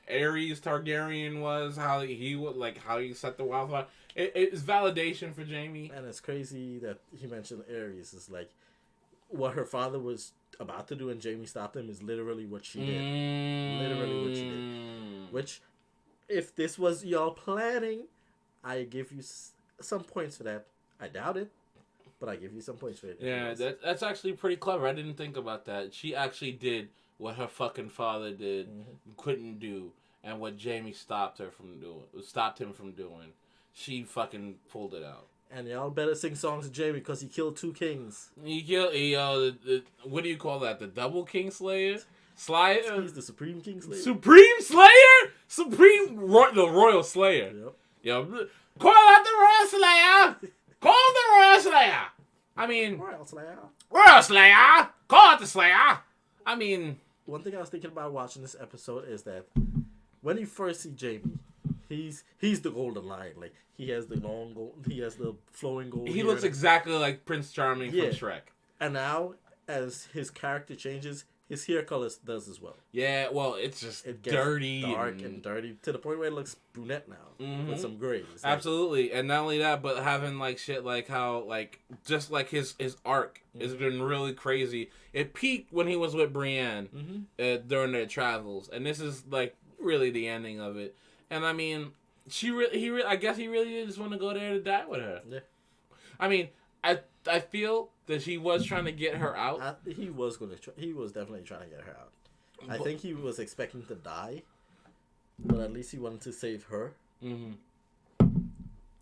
S1: Aerys Targaryen was, how he set the wildfire. It's validation for Jaime.
S2: And it's crazy that he mentioned Aerys. It's like what her father was about to do and Jaime stopped him is literally what she did. Literally what she did. Which, if this was y'all planning, I give you some points for that. I doubt it, but I give you some points for it.
S1: Yeah, that's actually pretty clever. I didn't think about that. She actually did what her fucking father couldn't do, and what Jaime stopped him from doing. She fucking pulled it out.
S2: And y'all better sing songs to Jaime because he killed 2 kings.
S1: What do you call that? The double king slayer?
S2: He's the supreme king slayer.
S1: Supreme slayer? The royal slayer.
S2: Yep.
S1: Yo, call out the royal slayer. Call the royal slayer. I mean,
S2: Royal Slayer.
S1: Royal slayer. Call out the slayer. I mean,
S2: one thing I was thinking about watching this episode is that when you first see Jaime, he's the golden lion. Like, he has the long gold, he has the flowing gold.
S1: He looks exactly like Prince Charming from Shrek.
S2: And now, as his character changes, his hair color does as well.
S1: Yeah, well, it gets dirty,
S2: dark and dirty to the point where it looks brunette now with some grays.
S1: Absolutely, and not only that, but having like shit like how just like his arc has been really crazy. It peaked when he was with Brienne during their travels, and this is like really the ending of it. And I mean, I guess he really did just want to go there to die with her. Yeah. I mean, I feel that he was trying to get her out.
S2: He was definitely trying to get her out. I think he was expecting to die, but at least he wanted to save her.
S1: Mm-hmm.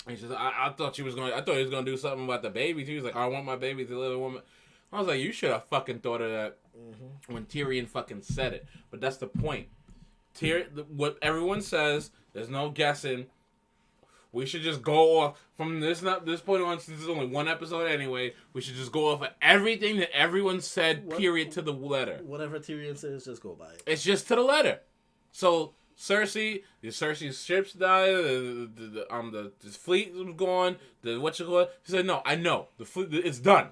S1: He says, I thought he was going to do something about the baby too. He was like, I want my baby to live a woman. I was like, you should have fucking thought of that when Tyrion fucking said it. But that's the point. What everyone says, there's no guessing. We should just go off from this point on, since there's only one episode anyway. We should just go off of everything that everyone said, period, to the letter.
S2: Whatever Tyrion says, just go by it.
S1: It's just to the letter. So Cersei's ships died. The fleet was gone. He said, no, I know the fleet. It's done.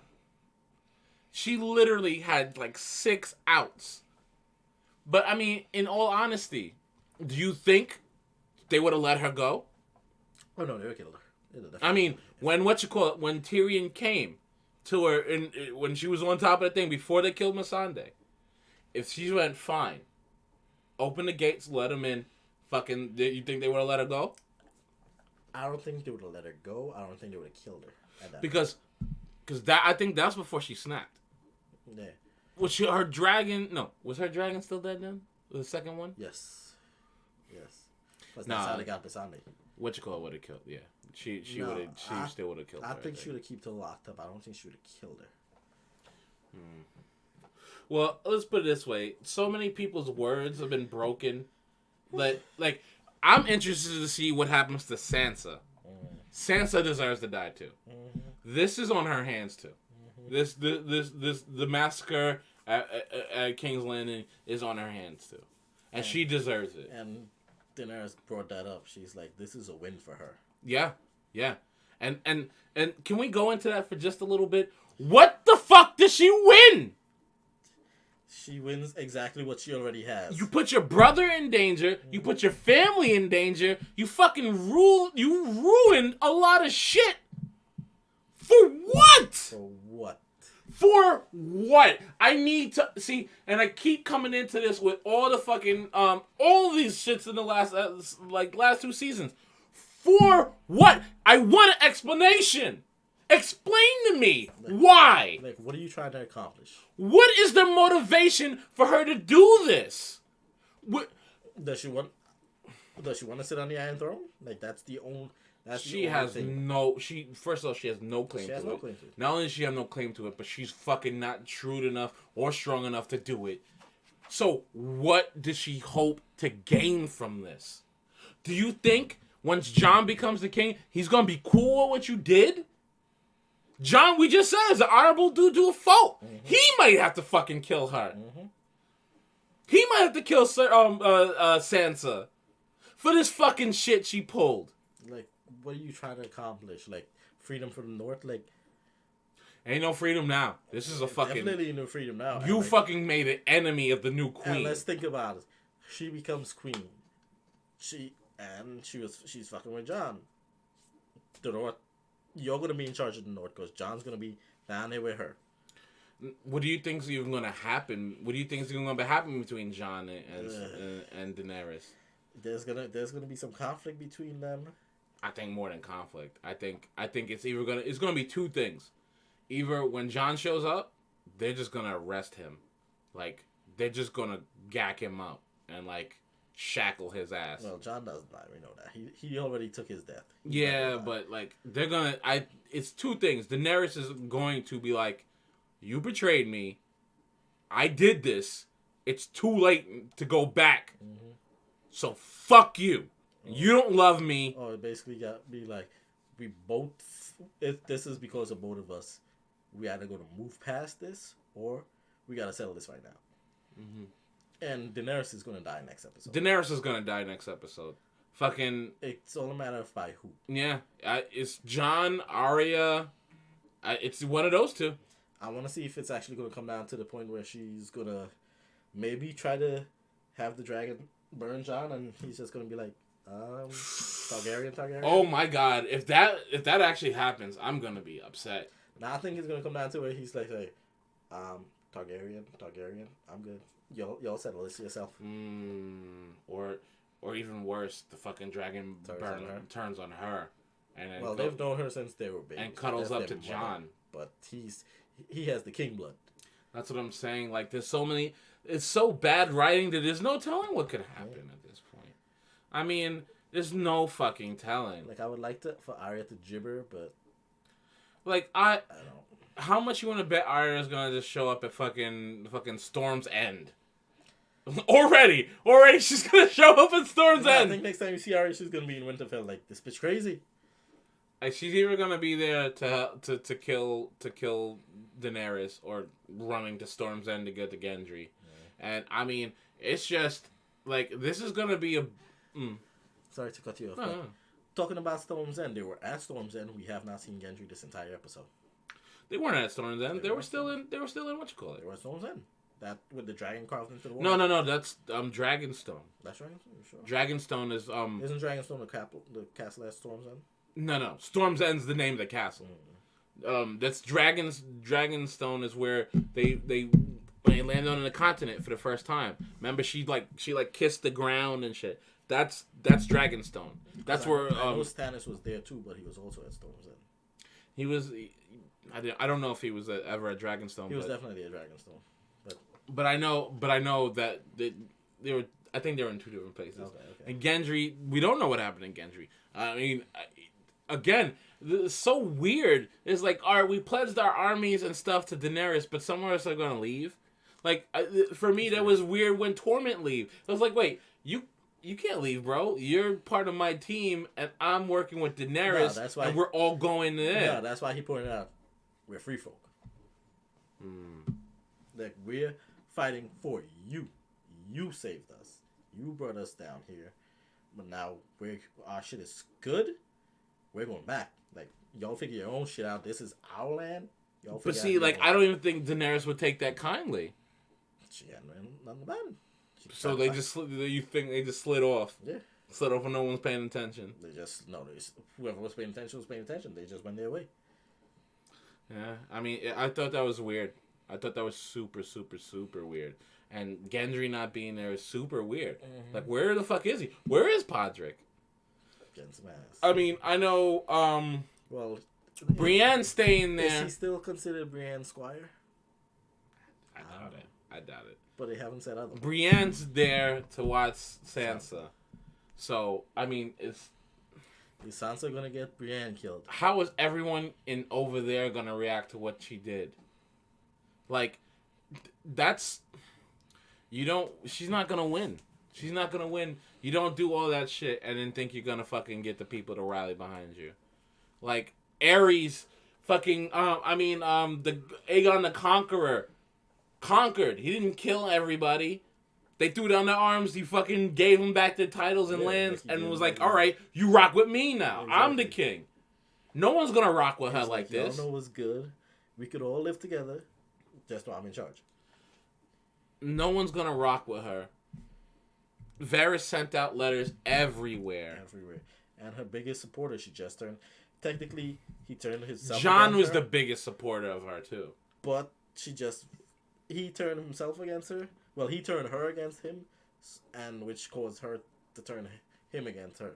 S1: She literally had like 6 outs. But I mean, in all honesty, do you think they would have let her go?
S2: Oh no, they would kill her.
S1: I mean, when Tyrion came to her when she was on top of the thing before they killed Missandei, if she went fine, open the gates, let him in, fucking, you think they would have let her go?
S2: I don't think they would have let her go. I don't think they would have killed her.
S1: Because I think that's before she snapped.
S2: Yeah.
S1: Was her dragon still dead then? The second one?
S2: Yes. But that's how they got Missandei.
S1: What you call it would have killed? Yeah, she
S2: No,
S1: would have. She still would have killed her.
S2: I think she would have kept her locked up. I don't think she would have killed her.
S1: Well, let's put it this way: so many people's words have been broken. Like, I'm interested to see what happens to Sansa. Sansa deserves to die too. This is on her hands too. The massacre at King's Landing is on her hands too, and she deserves it.
S2: And Daenerys brought that up. She's like, "This is a win for her."
S1: Yeah, and can we go into that for just a little bit? What the fuck does she win?
S2: She wins exactly what she already has.
S1: You put your brother in danger. You put your family in danger. You fucking ruined a lot of shit. For what?
S2: For what?
S1: For what? I need to see, and I keep coming into this with all the fucking all these shits in the last 2 seasons. For what? I want an explanation. Explain to me why.
S2: Like, what are you trying to accomplish?
S1: What is the motivation for her to do this? What
S2: does she want? Does she want to sit on the Iron Throne? Like, that's the only.
S1: She has no. She first of all, she has no claim to it. Not only does she have no claim to it, but she's fucking not shrewd enough or strong enough to do it. So, what does she hope to gain from this? Do you think once Jon becomes the king, he's gonna be cool with what you did? Jon, we just said, is an honorable dude to a fault. He might have to fucking kill her. He might have to kill Sansa for this fucking shit she pulled.
S2: Like, what are you trying to accomplish? Like, freedom for the North? Like,
S1: ain't no freedom now. This is a fucking...
S2: Definitely no freedom now.
S1: You fucking made an enemy of the new queen.
S2: And let's think about it. She becomes queen. She's fucking with Jon. The North... You're going to be in charge of the North because Jon's going to be down there with her.
S1: What do you think is even going to happen? What do you think is going to happen between Jon and Daenerys?
S2: There's gonna be some conflict between them.
S1: I think more than conflict. I think it's gonna be 2 things. Either when Jon shows up, they're just gonna arrest him, like they're just gonna gack him up and like shackle his ass.
S2: Well, Jon doesn't die. We know that he already took his death.
S1: Yeah, but like they're gonna. It's 2 things. Daenerys is going to be like, you betrayed me. I did this. It's too late to go back. So fuck you. You don't love me.
S2: Oh, it basically got be like, we both. If this is because of both of us, we either going to move past this or we got to settle this right now. And Daenerys is going to die next episode.
S1: Daenerys is going to die next episode. Fucking.
S2: It's all a matter of by who.
S1: Yeah, it's Jon, Arya. It's one of those 2.
S2: I want to see if it's actually going to come down to the point where she's going to maybe try to have the dragon burn Jon, and he's just gonna be like, Targaryen.
S1: Oh my god! If that actually happens, I'm gonna be upset.
S2: Now I think it's gonna come down to where he's like, Targaryen, I'm good. Y'all settle this yourself.
S1: Or even worse, the fucking dragon turns on her, and then
S2: they've known her since they were babies,
S1: and cuddles up to Jon.
S2: But he has the king blood.
S1: That's what I'm saying. Like, there's so many. It's so bad writing that there's no telling what could happen at this point. I mean, there's no fucking telling.
S2: Like, I would like for Arya to gibber, but
S1: like I don't. How much you want to bet Arya is gonna just show up at fucking Storm's End? Already, she's gonna show up at Storm's End.
S2: I think next time you see Arya, she's gonna be in Winterfell. Like, this bitch crazy.
S1: Like, she's either gonna be there to kill Daenerys or running to Storm's End to get to Gendry. And, I mean, it's just, like, this is going to be a...
S2: Sorry to cut you off. Talking about Storm's End, they were at Storm's End. We have not seen Gendry this entire episode.
S1: They weren't at Storm's End. They were still in what you call it.
S2: They were at Storm's End. That, with the dragon carved into the wall?
S1: No. That's Dragonstone.
S2: That's Dragonstone? Sure.
S1: Dragonstone is...
S2: Isn't Dragonstone the castle at Storm's End?
S1: No. Storm's End's the name of the castle. That's Dragonstone is where they landed on the continent for the first time. Remember, she kissed the ground and shit. That's Dragonstone. That's where
S2: I know Stannis was there too, but he was also at Storm's End.
S1: He was. I don't know if he was ever at Dragonstone.
S2: He was definitely at Dragonstone.
S1: But I know that they were I think they're in two different places.
S2: Okay.
S1: And Gendry, we don't know what happened in Gendry. I mean, again, it's so weird. It's like, all right, we pledged our armies and stuff to Daenerys, but some of us are gonna leave. Like, for me, that was weird when Torment leave. I was like, wait, you can't leave, bro. You're part of my team, and I'm working with Daenerys,
S2: that's why
S1: and we're all going there.
S2: Yeah, that's why he pointed out we're free folk. Like, we're fighting for you. You saved us. You brought us down here. But now our shit is good. We're going back. Like, y'all figure your own shit out. This is our land. Y'all
S1: But
S2: figure
S1: see,
S2: out
S1: like,
S2: your
S1: I
S2: own.
S1: don't even think Daenerys would take that kindly.
S2: She had nothing about it.
S1: So they just you think they just slid off?
S2: Yeah.
S1: Slid off when no one's paying attention.
S2: Whoever was paying attention was paying attention. They just went their way.
S1: Yeah, I mean, I thought that was weird. I thought that was super, super, super weird. And Gendry not being there is super weird. Like, where the fuck is he? Where is Podrick?
S2: Getting some ass.
S1: I mean, I know,
S2: Well,
S1: Brienne's staying
S2: is
S1: there.
S2: he still considered Brienne Squire?
S1: I doubt it.
S2: But they haven't said otherwise.
S1: Brienne's there to watch Sansa. So, I mean, is
S2: Sansa gonna get Brienne killed?
S1: how is everyone in over there gonna react to what she did? Like, that's... she's not gonna win. She's not gonna win. You don't do all that shit and then think you're gonna fucking get the people to rally behind you. Like, Ares fucking, the Aegon the Conqueror conquered. He didn't kill everybody. They threw down their arms. He fucking gave them back their titles and lands and was like, all right, you rock with me now. Exactly. I'm the king. No one's gonna rock with her like this.
S2: Y'all know what's good. We could all live together. Just know I'm in charge.
S1: No one's gonna rock with her. Varys sent out letters everywhere.
S2: And her biggest supporter, she just turned. Technically, he turned himself.
S1: Jon was the biggest supporter of her too.
S2: But he turned himself against her. Well, he turned her against him, and which caused her to turn him against her.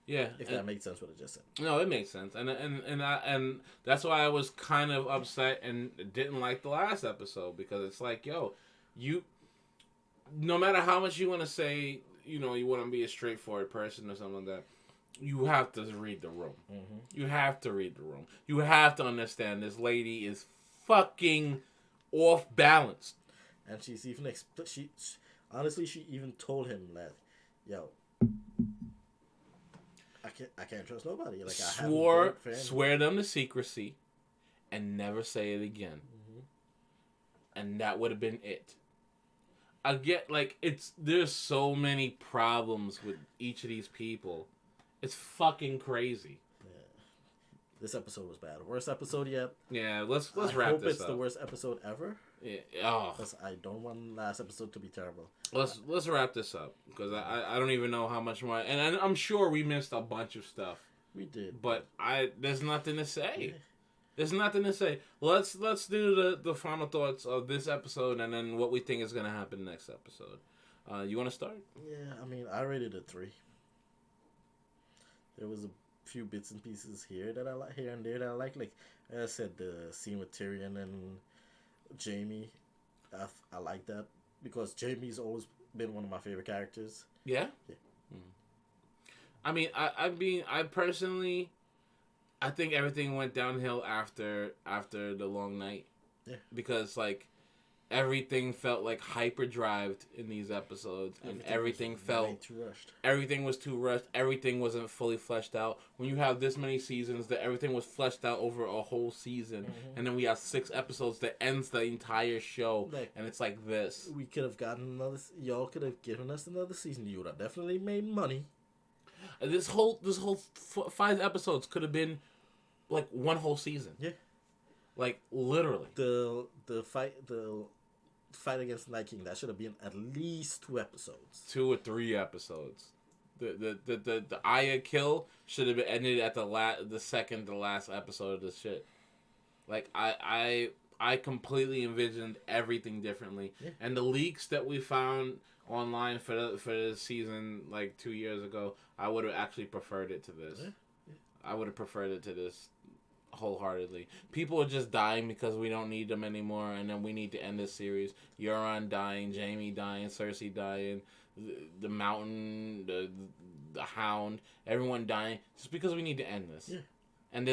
S1: Yeah,
S2: if that makes sense, what I just said.
S1: No, it makes sense, and that's why I was kind of upset and didn't like the last episode, because it's like, yo, no matter how much you want to say, you want to be a straightforward person or something like that, you have to read the room. Mm-hmm. You have to read the room. You have to understand this lady is fucking off balance.
S2: And she's even honestly, she even told him that, yo, I can't trust nobody. Like,
S1: swear them to secrecy, and never say it again. Mm-hmm. And that would have been it. I get, like, there's so many problems with each of these people. It's fucking crazy.
S2: Yeah. This episode was bad. Worst episode yet.
S1: Yeah, let's wrap this up.
S2: I hope it's the worst episode ever.
S1: Yeah. Oh.
S2: Because I don't want last episode to be terrible.
S1: Let's wrap this up, because I don't even know how much more, and I'm sure we missed a bunch of stuff.
S2: We did.
S1: But there's nothing to say. Yeah. There's nothing to say. Let's do the final thoughts of this episode, and then what we think is gonna happen next episode. You want to start?
S2: Yeah, I mean, I rated it 3. There was a few bits and pieces here and there that I like. Like I said, the scene with Tyrion and Jaime, I like that, because Jaime's always been one of my favorite characters.
S1: Yeah. Yeah. Mm. I personally, I think everything went downhill after the long night. Yeah. Because, like, everything felt like hyperdrived in these episodes, and everything was too rushed. Everything wasn't fully fleshed out. When you have this many seasons, that everything was fleshed out over a whole season, and then we have 6 episodes that ends the entire show, and it's like this.
S2: We could have gotten y'all could have given us another season. You would have definitely made money.
S1: This whole 5 episodes could have been like one whole season. Yeah. Like, literally.
S2: The fight against the Night King, that should have been at least 2 episodes.
S1: 2 or 3 episodes. The Aya kill should have ended at the second to last episode of this shit. Like, I completely envisioned everything differently. Yeah. And the leaks that we found online for the season like 2 years ago, I would have actually preferred it to this. Yeah. Yeah. I would have preferred it to this wholeheartedly. People are just dying because we don't need them anymore, and then we need to end this series. Euron dying, Jaime dying, Cersei dying, the mountain, the hound, everyone dying, just because we need to end this.
S2: Yeah.
S1: And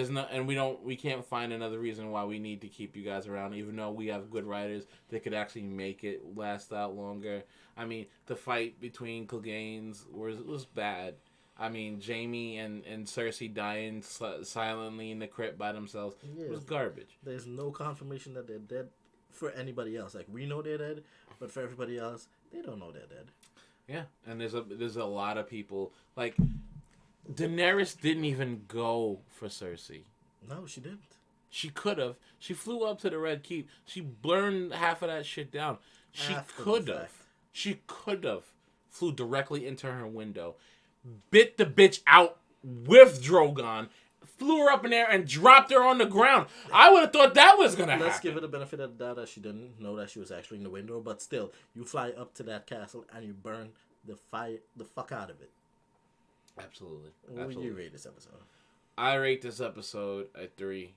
S1: we can't find another reason why we need to keep you guys around, even though we have good writers that could actually make it last out longer. I mean, the fight between Cleganes was bad. I mean, Jaime and Cersei dying silently in the crypt by themselves was garbage.
S2: There's no confirmation that they're dead for anybody else. Like, we know they're dead, but for everybody else, they don't know they're dead.
S1: Yeah, and there's a lot of people. Like, Daenerys didn't even go for Cersei.
S2: No, she didn't.
S1: She could have. She flew up to the Red Keep. She burned half of that shit down. She could have flew directly into her window, bit the bitch out with Drogon, flew her up in there and dropped her on the ground. I would have thought that was gonna happen.
S2: Let's give it the benefit of the doubt that she didn't know that she was actually in the window, but still, you fly up to that castle and you burn the fuck out of it.
S1: Absolutely.
S2: What would you rate this episode?
S1: I rate this episode a 3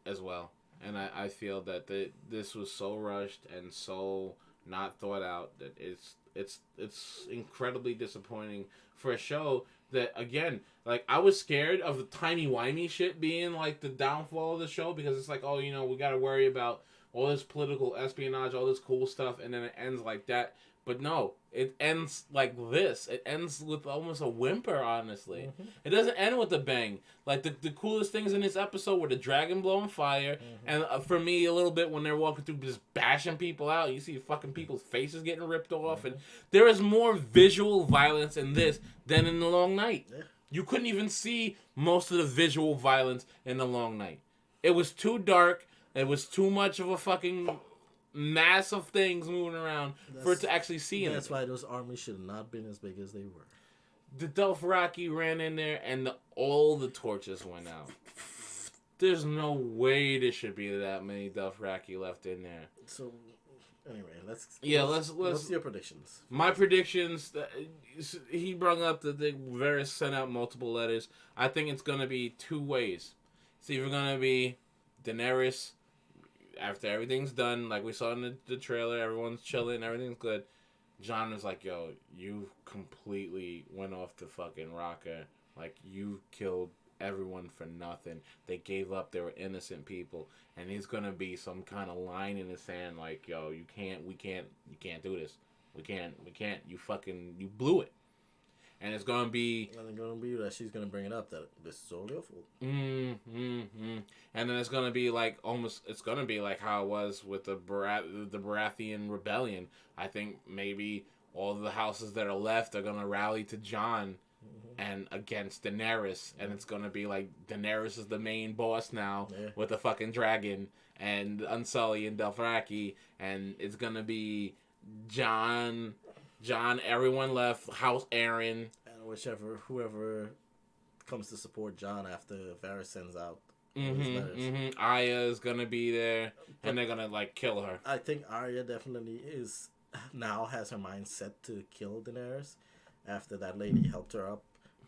S1: as well. And I feel that this was so rushed and so not thought out that it's incredibly disappointing for a show that, again, like, I was scared of the timey-wimey shit being like the downfall of the show, because it's like, oh, you know, we got to worry about all this political espionage, all this cool stuff, and then it ends like that. But no, it ends like this. It ends with almost a whimper, honestly. Mm-hmm. It doesn't end with a bang. Like, the coolest things in this episode were the dragon blowing fire, and for me, a little bit when they're walking through just bashing people out. You see fucking people's faces getting ripped off, and there is more visual violence in this than in The Long Night. Yeah. You couldn't even see most of the visual violence in The Long Night. It was too dark. It was too much of a fucking mass of things moving around for it to actually see anything.
S2: That's why those armies should have not been as big as they were.
S1: The Dothraki ran in there and all the torches went out. There's no way there should be that many Dothraki left in there.
S2: So, anyway, let's what's your predictions? My
S1: predictions, he brought up that Varys sent out multiple letters. I think it's going to be two ways. It's either going to be Daenerys, after everything's done, like we saw in the trailer, everyone's chilling, everything's good. Jon was like, yo, you completely went off the fucking rocker. Like, you killed everyone for nothing. They gave up. They were innocent people. And he's going to be some kind of line in the sand like, yo, you can't do this. We can't. You blew it. And it's going to be...
S2: And it's going to be that she's going to bring it up, that this is all your fault.
S1: And then it's going to be like, it's going to be like how it was with the Baratheon rebellion. I think maybe all the houses that are left are going to rally to Jon and against Daenerys. And it's going to be like, Daenerys is the main boss now with a fucking dragon and Unsullied and Dothraki. And it's going to be Jon, everyone left, House Aaron.
S2: And whoever comes to support Jon after Varys sends out his letters.
S1: Arya is going to be there, and they're going to, like, kill her.
S2: I think Arya definitely has her mind set to kill Daenerys after that lady helped her up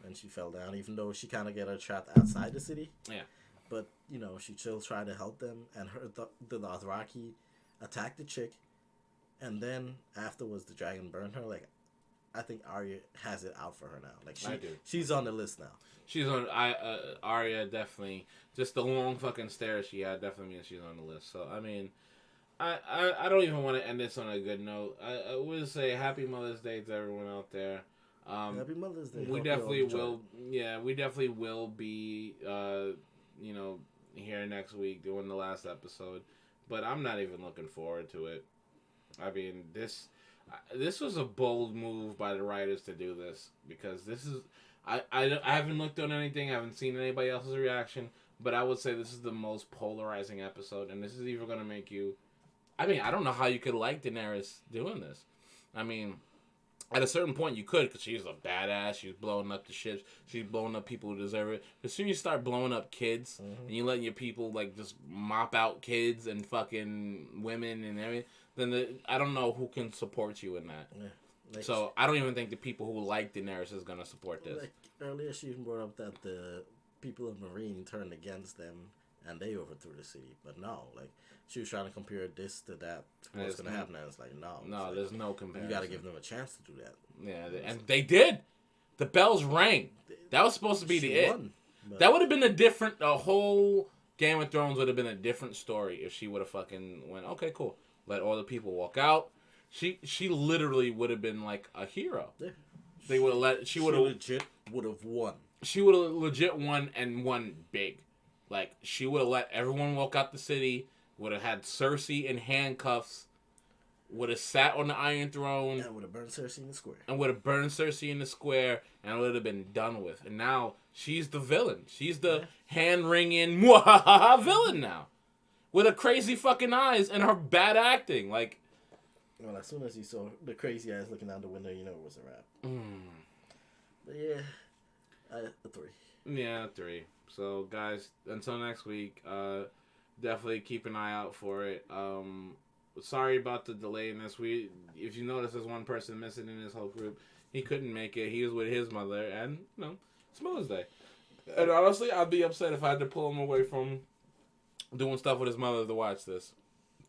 S2: and she fell down, even though she kind of got her trapped outside the city. Yeah. But, you know, she still tried to help them, and the Dothraki attacked the chick. And then afterwards, the dragon burned her. Like, I think Arya has it out for her now. Like, she's on the list now.
S1: She's on. Arya definitely. Just the long fucking stare she had definitely means she's on the list. So I mean, I don't even want to end this on a good note. I would say Happy Mother's Day to everyone out there.
S2: Happy Mother's Day.
S1: We definitely will. Yeah, we definitely will be. Here next week doing the last episode, but I'm not even looking forward to it. I mean, this was a bold move by the writers to do this, because this is... I haven't looked on anything, I haven't seen anybody else's reaction, but I would say this is the most polarizing episode, and this is even going to make you... I mean, I don't know how you could like Daenerys doing this. I mean, at a certain point you could, because she's a badass, she's blowing up the ships, she's blowing up people who deserve it. As soon as you start blowing up kids, and you letting your people, like, just mop out kids and fucking women and everything, then I don't know who can support you in that. Yeah. Like, so I don't even think the people who like Daenerys is going to support this.
S2: Like earlier, she even brought up that the people of Marine turned against them and they overthrew the city. But no, like she was trying to compare this to that. To what's gonna happen? And it's like no,
S1: no,
S2: like,
S1: there's no comparison.
S2: You got to give them a chance to do that.
S1: Yeah, and they did. The bells rang. That was supposed to be the it. That would have been a whole Game of Thrones would have been a different story if she would have fucking went, okay, cool. Let all the people walk out. She literally would have been like a hero. Yeah. They would have let she would have
S2: legit would have won.
S1: She would have legit won and won big. Like she would have let everyone walk out the city. Would have had Cersei in handcuffs. Would have sat on the Iron Throne.
S2: And would have burned Cersei in the square.
S1: And would have burned Cersei in the square. And it would have been done with. And now she's the villain. She's the hand-wringing villain now. With her crazy fucking eyes and her bad acting. Like,
S2: well, as soon as you saw the crazy eyes looking out the window, you know it was a wrap. But yeah, a 3.
S1: Yeah, 3. So, guys, until next week, definitely keep an eye out for it. Sorry about the delay in this. If you notice, there's one person missing in this whole group. He couldn't make it. He was with his mother, and it's Mother's Day. And honestly, I'd be upset if I had to pull him away from doing stuff with his mother to watch this.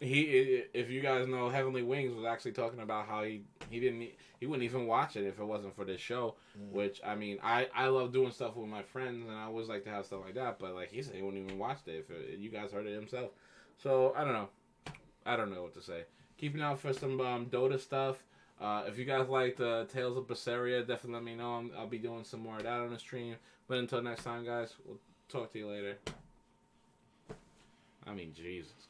S1: If you guys know, Heavenly Wings was actually talking about how he wouldn't even watch it if it wasn't for this show. Which I love doing stuff with my friends, and I always like to have stuff like that. But like he said, he wouldn't even watch it if you guys heard it himself. So I don't know. I don't know what to say. Keep an eye out for some Dota stuff. If you guys like the Tales of Berseria, definitely let me know. I'll be doing some more of that on the stream. But until next time, guys, we'll talk to you later. Jesus.